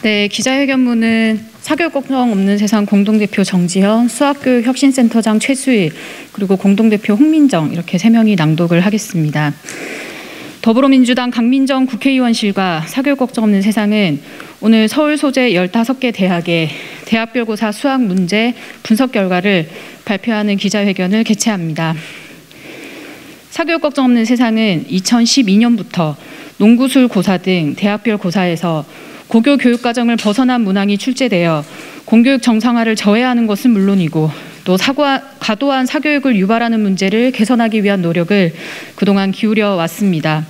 네, 기자회견문은 사교육 걱정 없는 세상 공동대표 정지현, 수학교육혁신센터장 최수일, 그리고 공동대표 홍민정 이렇게 3명이 낭독을 하겠습니다. 더불어민주당 강민정 국회의원실과 사교육 걱정 없는 세상은 오늘 서울 소재 15개 대학의 대학별고사 수학 문제 분석 결과를 발표하는 기자회견을 개최합니다. 사교육 걱정 없는 세상은 2012년부터 농구술 고사 등 대학별 고사에서 고교 교육과정을 벗어난 문항이 출제되어 공교육 정상화를 저해하는 것은 물론이고 또 과도한 사교육을 유발하는 문제를 개선하기 위한 노력을 그동안 기울여 왔습니다.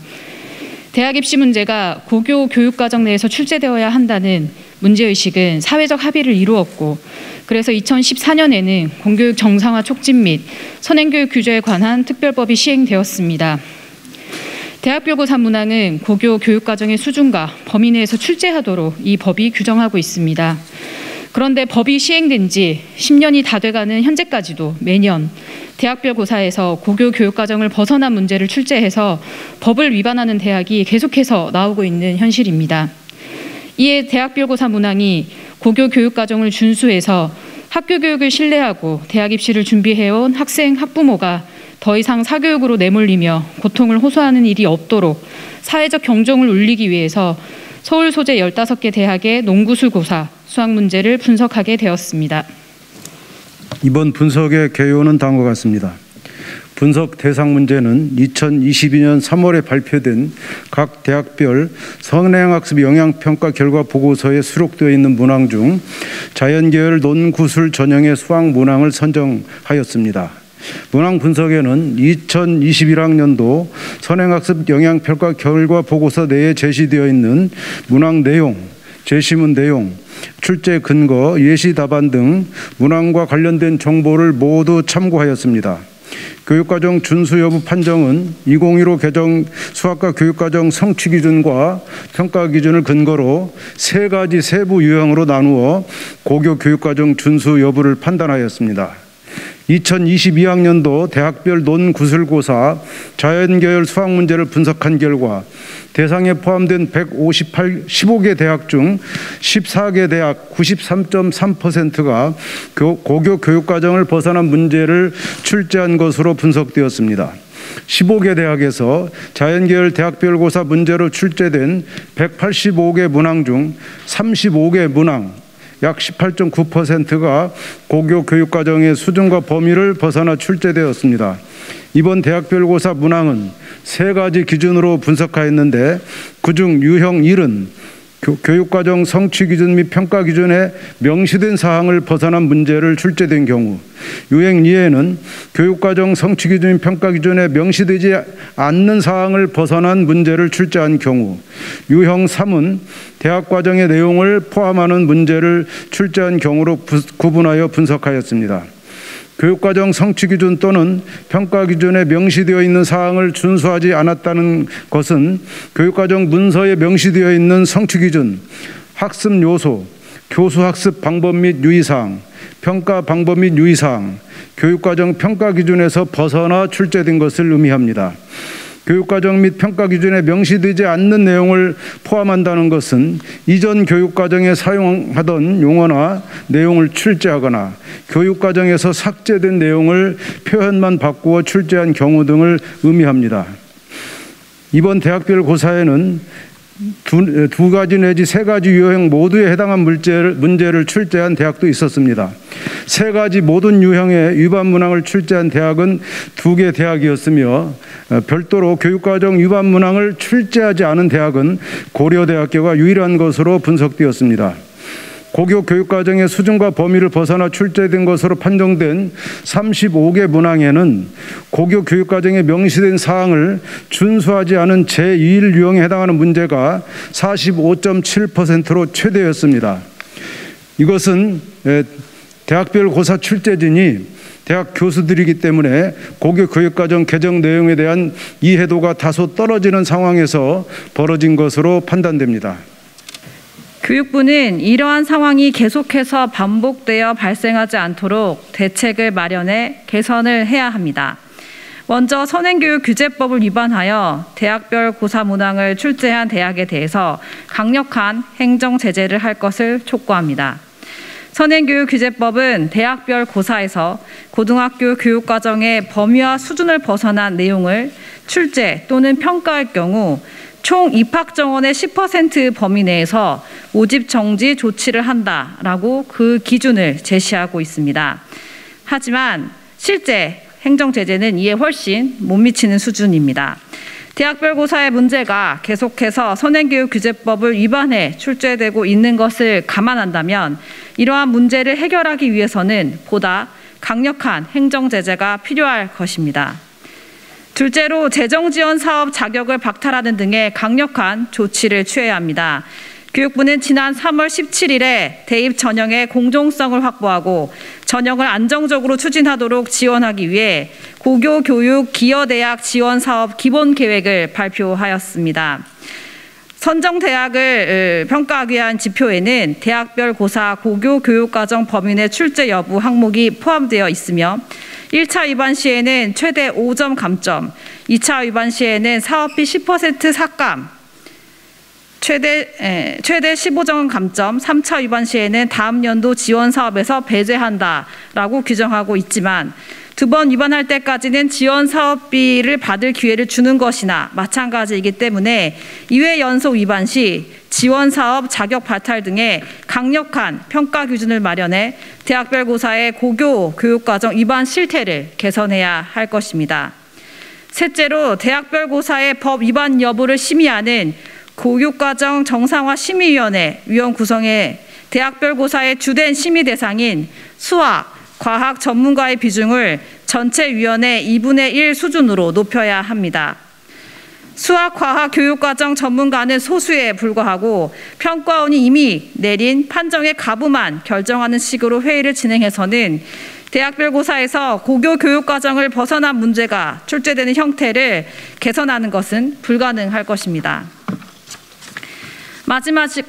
대학 입시 문제가 고교 교육과정 내에서 출제되어야 한다는 문제의식은 사회적 합의를 이루었고, 그래서 2014년에는 공교육 정상화 촉진 및 선행교육 규제에 관한 특별법이 시행되었습니다. 대학별 고사 문항은 고교 교육과정의 수준과 범위 내에서 출제하도록 이 법이 규정하고 있습니다. 그런데 법이 시행된 지 10년이 다 돼가는 현재까지도 매년 대학별 고사에서 고교 교육과정을 벗어난 문제를 출제해서 법을 위반하는 대학이 계속해서 나오고 있는 현실입니다. 이에 대학별 고사 문항이 고교 교육과정을 준수해서 학교 교육을 신뢰하고 대학 입시를 준비해온 학생, 학부모가 더 이상 사교육으로 내몰리며 고통을 호소하는 일이 없도록 사회적 경종을 울리기 위해서 서울 소재 15개 대학의 농구술 고사 수학 문제를 분석하게 되었습니다. 이번 분석의 개요는 다음과 같습니다. 분석 대상 문제는 2022년 3월에 발표된 각 대학별 선행학습 영향평가 결과 보고서에 수록되어 있는 문항 중 자연계열 논구술 전형의 수학 문항을 선정하였습니다. 문항 분석에는 2021학년도 선행학습 영향평가 결과 보고서 내에 제시되어 있는 문항 내용, 제시문 내용, 출제 근거, 예시 답안 등 문항과 관련된 정보를 모두 참고하였습니다. 교육과정 준수 여부 판정은 2015 개정 수학과 교육과정 성취 기준과 평가 기준을 근거로 3가지 세부 유형으로 나누어 고교 교육과정 준수 여부를 판단하였습니다. 2022학년도 대학별 논구술고사 자연계열 수학 문제를 분석한 결과 대상에 포함된 15개 대학 중 14개 대학 93.3%가 고교 교육과정을 벗어난 문제를 출제한 것으로 분석되었습니다. 15개 대학에서 자연계열 대학별 고사 문제로 출제된 185개 문항 중 35개 문항 약 18.9%가 고교 교육과정의 수준과 범위를 벗어나 출제되었습니다. 이번 대학별 고사 문항은 3가지 기준으로 분석하였는데 그중 유형 1은 교육과정 성취 기준 및 평가 기준에 명시된 사항을 벗어난 문제를 출제된 경우, 유형 2에는 교육과정 성취 기준 및 평가 기준에 명시되지 않는 사항을 벗어난 문제를 출제한 경우, 유형 3은 대학과정의 내용을 포함하는 문제를 출제한 경우로 구분하여 분석하였습니다. 교육과정 성취 기준 또는 평가 기준에 명시되어 있는 사항을 준수하지 않았다는 것은 교육과정 문서에 명시되어 있는 성취 기준, 학습 요소, 교수 학습 방법 및 유의사항, 평가 방법 및 유의사항, 교육과정 평가 기준에서 벗어나 출제된 것을 의미합니다. 교육과정 및 평가 기준에 명시되지 않는 내용을 포함한다는 것은 이전 교육과정에 사용하던 용어나 내용을 출제하거나 교육과정에서 삭제된 내용을 표현만 바꾸어 출제한 경우 등을 의미합니다. 이번 대학별 고사에는 2가지 내지 3가지 유형 모두에 해당한 문제를 출제한 대학도 있었습니다. 3가지 모든 유형의 위반 문항을 출제한 대학은 2개 대학이었으며 별도로 교육과정 위반 문항을 출제하지 않은 대학은 고려대학교가 유일한 것으로 분석되었습니다. 고교 교육과정의 수준과 범위를 벗어나 출제된 것으로 판정된 35개 문항에는 고교 교육과정에 명시된 사항을 준수하지 않은 제2일 유형에 해당하는 문제가 45.7%로 최대였습니다. 이것은 대학별 고사 출제진이 대학 교수들이기 때문에 고교 교육과정 개정 내용에 대한 이해도가 다소 떨어지는 상황에서 벌어진 것으로 판단됩니다. 교육부는 이러한 상황이 계속해서 반복되어 발생하지 않도록 대책을 마련해 개선을 해야 합니다. 먼저 선행교육규제법을 위반하여 대학별 고사 문항을 출제한 대학에 대해서 강력한 행정제재를 할 것을 촉구합니다. 선행교육규제법은 대학별 고사에서 고등학교 교육과정의 범위와 수준을 벗어난 내용을 출제 또는 평가할 경우 총 입학 정원의 10% 범위 내에서 모집 정지 조치를 한다라고 그 기준을 제시하고 있습니다. 하지만 실제 행정 제재는 이에 훨씬 못 미치는 수준입니다. 대학별 고사의 문제가 계속해서 선행교육규제법을 위반해 출제되고 있는 것을 감안한다면 이러한 문제를 해결하기 위해서는 보다 강력한 행정 제재가 필요할 것입니다. 둘째로 재정지원 사업 자격을 박탈하는 등의 강력한 조치를 취해야 합니다. 교육부는 지난 3월 17일에 대입 전형의 공정성을 확보하고 전형을 안정적으로 추진하도록 지원하기 위해 고교교육 기여대학 지원사업 기본계획을 발표하였습니다. 선정대학을 평가하기 위한 지표에는 대학별 고사 고교교육과정 범위 내 출제 여부 항목이 포함되어 있으며 1차 위반 시에는 최대 5점 감점, 2차 위반 시에는 사업비 10% 삭감, 최대 15점 감점, 3차 위반 시에는 다음 연도 지원 사업에서 배제한다라고 규정하고 있지만 두 번 위반할 때까지는 지원 사업비를 받을 기회를 주는 것이나 마찬가지이기 때문에 2회 연속 위반 시 지원 사업 자격 발탈 등의 강력한 평가 기준을 마련해 대학별 고사의 고교 교육과정 위반 실태를 개선해야 할 것입니다. 셋째로 대학별 고사의 법 위반 여부를 심의하는 교육과정 정상화 심의위원회 위원 구성에 대학별 고사의 주된 심의 대상인 수학, 과학 전문가의 비중을 전체 위원회 2분의 1 수준으로 높여야 합니다. 수학, 과학, 교육과정 전문가는 소수에 불과하고 평가원이 이미 내린 판정의 가부만 결정하는 식으로 회의를 진행해서는 대학별 고사에서 고교 교육과정을 벗어난 문제가 출제되는 형태를 개선하는 것은 불가능할 것입니다.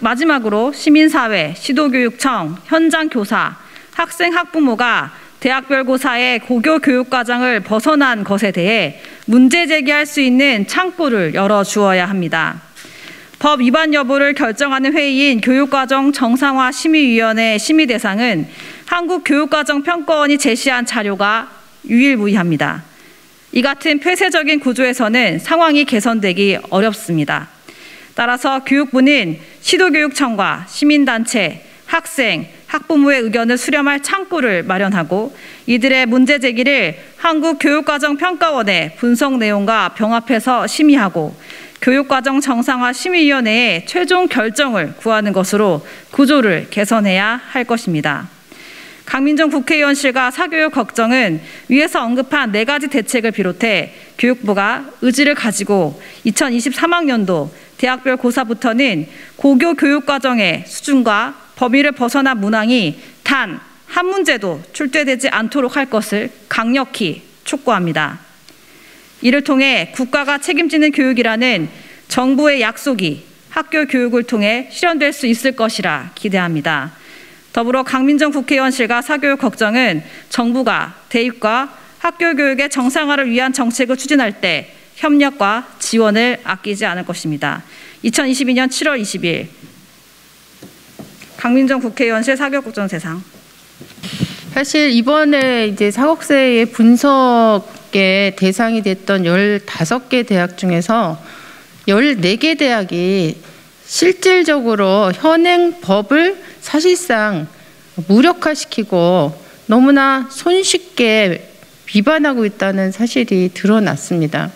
마지막으로 시민사회, 시도교육청, 현장교사, 학생, 학부모가 대학별 고사의 고교 교육과정을 벗어난 것에 대해 문제 제기할 수 있는 창구를 열어주어야 합니다. 법 위반 여부를 결정하는 회의인 교육과정 정상화 심의위원회 심의 대상은 한국교육과정평가원이 제시한 자료가 유일무이합니다. 이 같은 폐쇄적인 구조에서는 상황이 개선되기 어렵습니다. 따라서 교육부는 시도교육청과 시민단체, 학생, 학부모의 의견을 수렴할 창구를 마련하고 이들의 문제 제기를 한국교육과정평가원의 분석 내용과 병합해서 심의하고 교육과정 정상화 심의위원회에 최종 결정을 구하는 것으로 구조를 개선해야 할 것입니다. 강민정 국회의원실과 사교육 걱정은 위에서 언급한 4가지 대책을 비롯해 교육부가 의지를 가지고 2023학년도 대학별 고사부터는 고교 교육과정의 수준과 범위를 벗어난 문항이 단 한 문제도 출제되지 않도록 할 것을 강력히 촉구합니다. 이를 통해 국가가 책임지는 교육이라는 정부의 약속이 학교 교육을 통해 실현될 수 있을 것이라 기대합니다. 더불어 강민정 국회의원실과 사교육 걱정은 정부가 대입과 학교 교육의 정상화를 위한 정책을 추진할 때 협력과 지원을 아끼지 않을 것입니다. 2022년 7월 20일 강민정 국회의원실 사교육걱정세상. 사실 이번에 이제 사법세의 분석의 대상이 됐던 15개 대학 중에서 14개 대학이 실질적으로 현행 법을 사실상 무력화시키고 너무나 손쉽게 위반하고 있다는 사실이 드러났습니다.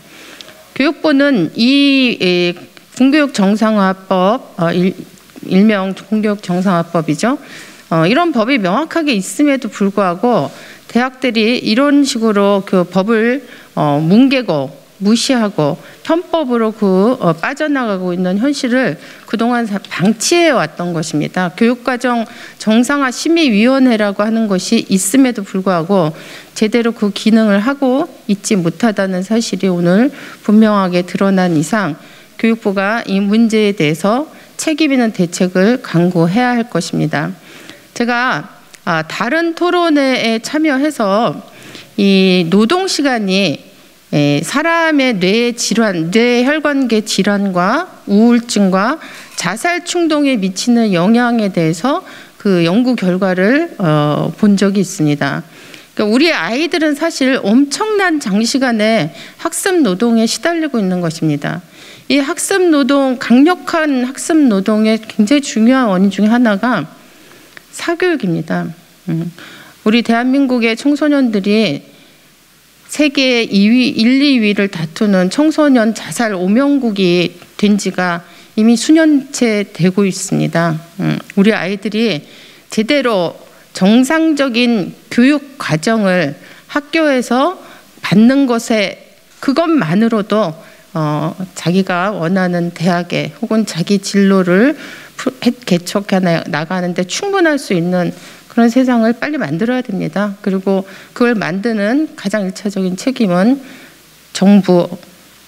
교육부는 이 공교육 정상화법, 일명 공교육 정상화법이죠. 이런 법이 명확하게 있음에도 불구하고 대학들이 이런 식으로 그 법을 뭉개고 무시하고 편법으로 빠져나가고 있는 현실을 그동안 방치해 왔던 것입니다. 교육과정 정상화 심의위원회라고 하는 것이 있음에도 불구하고 제대로 그 기능을 하고 있지 못하다는 사실이 오늘 분명하게 드러난 이상 교육부가 이 문제에 대해서 책임 있는 대책을 강구해야 할 것입니다. 제가 다른 토론회에 참여해서 이 노동 시간이 사람의 뇌 질환, 뇌혈관계 질환과 우울증과 자살 충동에 미치는 영향에 대해서 그 연구 결과를 본 적이 있습니다. 그러니까 우리 아이들은 사실 엄청난 장시간의 학습 노동에 시달리고 있는 것입니다. 이 학습 노동, 강력한 학습 노동의 굉장히 중요한 원인 중에 하나가 사교육입니다. 우리 대한민국의 청소년들이 세계 2위, 1, 2위를 다투는 청소년 자살 오명국이 된 지가 이미 수년째 되고 있습니다. 우리 아이들이 제대로 정상적인 교육 과정을 학교에서 받는 것에 그것만으로도 자기가 원하는 대학에 혹은 자기 진로를 개척해 나가는데 충분할 수 있는 그런 세상을 빨리 만들어야 됩니다. 그리고 그걸 만드는 가장 일차적인 책임은 정부,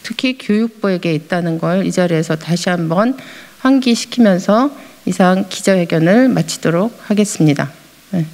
특히 교육부에게 있다는 걸 이 자리에서 다시 한번 환기시키면서 이상 기자회견을 마치도록 하겠습니다. 네.